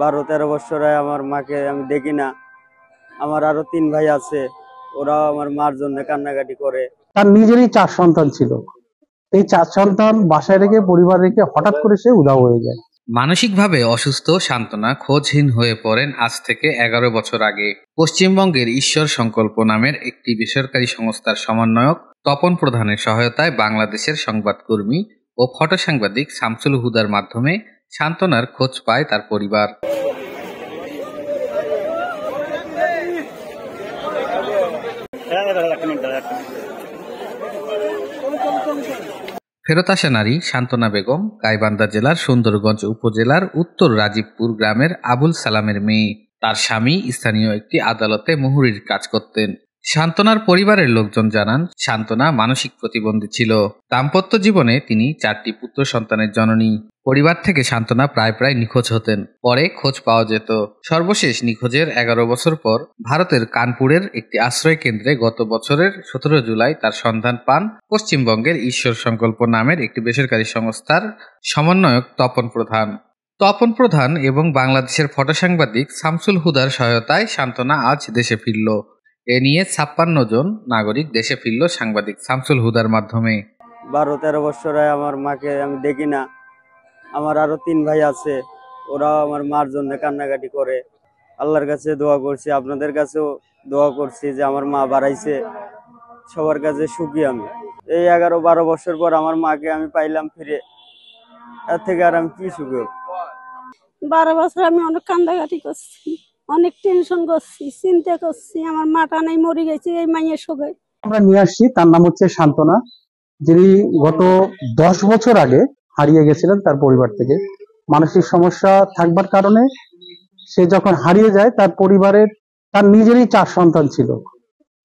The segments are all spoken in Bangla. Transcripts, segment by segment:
12-13 বছর আমার মাকে আমি দেখি না। আমার আরো 3 ভাই আছে, ওরাও আমার মার জন্য কান্নাকাটি করে। তার নিজেরই 4 সন্তান ছিল। এই 4 সন্তান বাসায় রেখে, পরিবার রেখে হঠাৎ করে সে উধাও হয়ে যায়। মানসিকভাবে অসুস্থ সান্ত্বনা খোঁজহীন হয়ে পড়েন আজ থেকে 11 বছর আগে। পশ্চিমবঙ্গের ঈশ্বর সংকল্প নামের একটি বেসরকারি সংস্থার সমন্বয়ক তপন প্রধানের সহায়তায় বাংলাদেশের সংবাদকর্মী ও ফটো সাংবাদিক শামসুল হুদার মাধ্যমে সান্ত্বনার খোঁজ পায় তার পরিবার। ফেরত আসা নারী সান্ত্বনা বেগম গাইবান্ধা জেলার সুন্দরগঞ্জ উপজেলার উত্তর রাজীবপুর গ্রামের আবুল সালামের মেয়ে। তার স্বামী স্থানীয় একটি আদালতে মুহুরির কাজ করতেন। সান্ত্বনার পরিবারের লোকজন জানান, সান্ত্বনা মানসিক প্রতিবন্ধী ছিল। দাম্পত্য জীবনে তিনি 4টি পুত্র সন্তানের জননী। পরিবার থেকে সান্ত্বনা প্রায় নিখোঁজ হতেন, পরে খোঁজ পাওয়া যেত। সর্বশেষ নিখোঁজের 11 বছর পর ভারতের কানপুরের একটি আশ্রয় কেন্দ্রে গত বছরের 17 জুলাই তার সন্ধান পান পশ্চিমবঙ্গের ঈশ্বর সংকল্প নামের একটি বেসরকারি সংস্থার সমন্বয়ক তপন প্রধান এবং বাংলাদেশের ফটো সাংবাদিক শামসুল হুদার সহায়তায় সান্ত্বনা আজ দেশে ফিরল। এ নিয়ে 56 জন নাগরিক দেশে ফিরল সাংবাদিক শামসুল হুদার মাধ্যমে। 12-13 বছর আমার মাকে আমি দেখি না। আমার আরো 3 ভাই আছে, ওরাও আমার মার জন্য কান্নাকাটি করে। আল্লাহর কাছে দোয়া করছি, আপনাদের কাছেও দোয়া করছি যে আমার মা বাড়াইছে। সবার কাছে সুখী আমি। এই 11-12 বছর পর আমার মাকে আমি পাইলাম ফিরে, এর থেকে আর আমি কি সুখী হব। 12 বছর আমি অনেক কান্দাকাটি করছি, অনেক টেনশন করছি, চিন্তা করছি। আমার মাটা নাই, মরে গেছে এই মাইয়ের সঙ্গে। আমরা নিয়ে আসছি, তার নাম হচ্ছে সান্ত্বনা, যিনি গত 10 বছর আগে হারিয়ে গেছিলেন তার পরিবার থেকে। মানসিক সমস্যা থাকবার কারণে সে যখন হারিয়ে যায়, তার পরিবারের তার নিজেরই 4 সন্তান ছিল।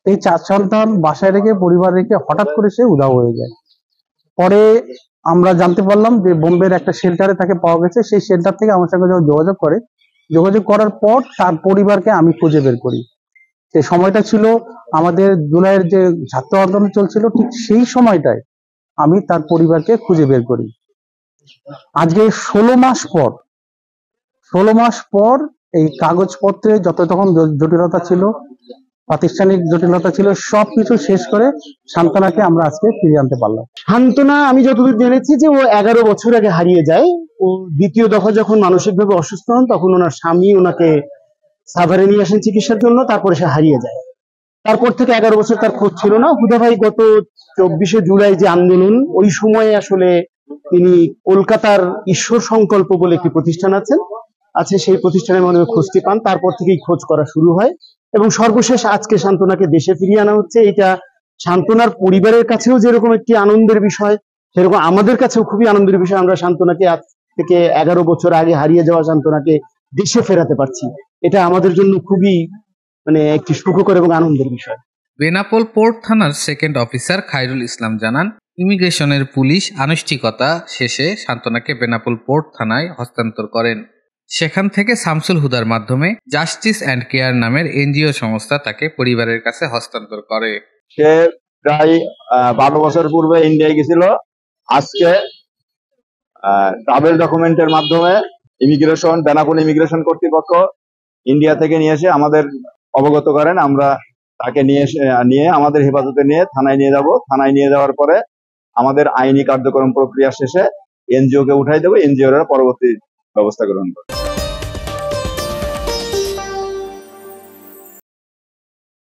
এই 4 সন্তান বাসায় রেখে, পরিবার রেখে হঠাৎ করে সে উধাও হয়ে যায়। পরে আমরা জানতে পারলাম যে বোম্বের একটা শেল্টারে তাকে পাওয়া গেছে। সেই শেল্টার থেকে আমার সঙ্গে যখন যোগাযোগ করার পর তার পরিবারকে আমি খুঁজে বের করি। সেই সময়টা ছিল আমাদের জুলাইয়ের যে ছাত্র আন্দোলন চলছিল, ঠিক সেই সময়টায় আমি তার পরিবারকে খুঁজে বের করি। আজকে 16 মাস পর এই কাগজপত্রে যত তখন জটিলতা ছিল, প্রাতিষ্ঠানিক জটিলতা ছিল, সবকিছু শেষ করে সান্ত্বনাকে আমরা আজকে ফিরিয়ে আনতে পারলাম। সান্ত্বনা, আমি যতদূর জেনেছি যে ও 11 বছর আগে হারিয়ে যায়। ও দ্বিতীয় দফা যখন মানসিকভাবে অসুস্থ হন, তখন ওনার স্বামী ওনাকে সাভারে নিয়ে আসেন চিকিৎসার জন্য। তারপরে সে হারিয়ে যায়। তারপর থেকে 11 বছর তার খোঁজ ছিল না। হুদা ভাই গত 24শে জুলাই যে আন্দোলন, ওই সময়ে আসলে তিনি কলকাতার ঈশ্বর সংকল্প বলে একটি প্রতিষ্ঠান আছে, সেই প্রতিষ্ঠানের মাধ্যমে খোঁজটি পান। তারপর থেকেই খোঁজ করা শুরু হয় এবং সর্বশেষ আজকে সান্ত্বনাকে দেশে ফিরিয়ে আনা হচ্ছে। এটা সান্ত্বনার পরিবারের কাছেও যেরকম একটি আনন্দের বিষয়, সেরকম আমাদের কাছেও খুবই আনন্দের বিষয়। আমরা সান্ত্বনাকে আজ থেকে 11 বছর আগে হারিয়ে যাওয়া সান্ত্বনাকে দেশে ফেরাতে পারছি। এটা আমাদের জন্য খুবই একটি সুখকর এবং আনন্দের বিষয়। বেনাপোল পোর্ট থানার সেকেন্ড অফিসার খায়রুল ইসলাম জানান, ইমিগ্রেশনের পুলিশ আনুষ্ঠানিকতা শেষে সান্ত্বনাকে বেনাপোল পোর্ট থানায় হস্তান্তর করেন। সেখান থেকে শামসুল হুদার মাধ্যমে জাস্টিস অ্যান্ড কেয়ার নামের এনজিও সংস্থা তাকে পরিবারের কাছে হস্তান্তর করে। সে প্রায় 12 বছর পূর্বে ইন্ডিয়ায় গেছিল। আজকে ট্রাভেল ডকুমেন্টের মাধ্যমে বেনাপোল ইমিগ্রেশন কর্তৃপক্ষ ইন্ডিয়া থেকে নিয়ে এসে আমাদের অবগত করেন। আমরা তাকে নিয়ে আমাদের হেফাজতে নিয়ে থানায় নিয়ে যাব। থানায় নিয়ে যাওয়ার পরে আমাদের আইনি কার্যক্রম প্রক্রিয়া শেষে এনজিও কে উঠাই দেবো। এনজিওর পরবর্তী ব্যবস্থা গ্রহণ করবে।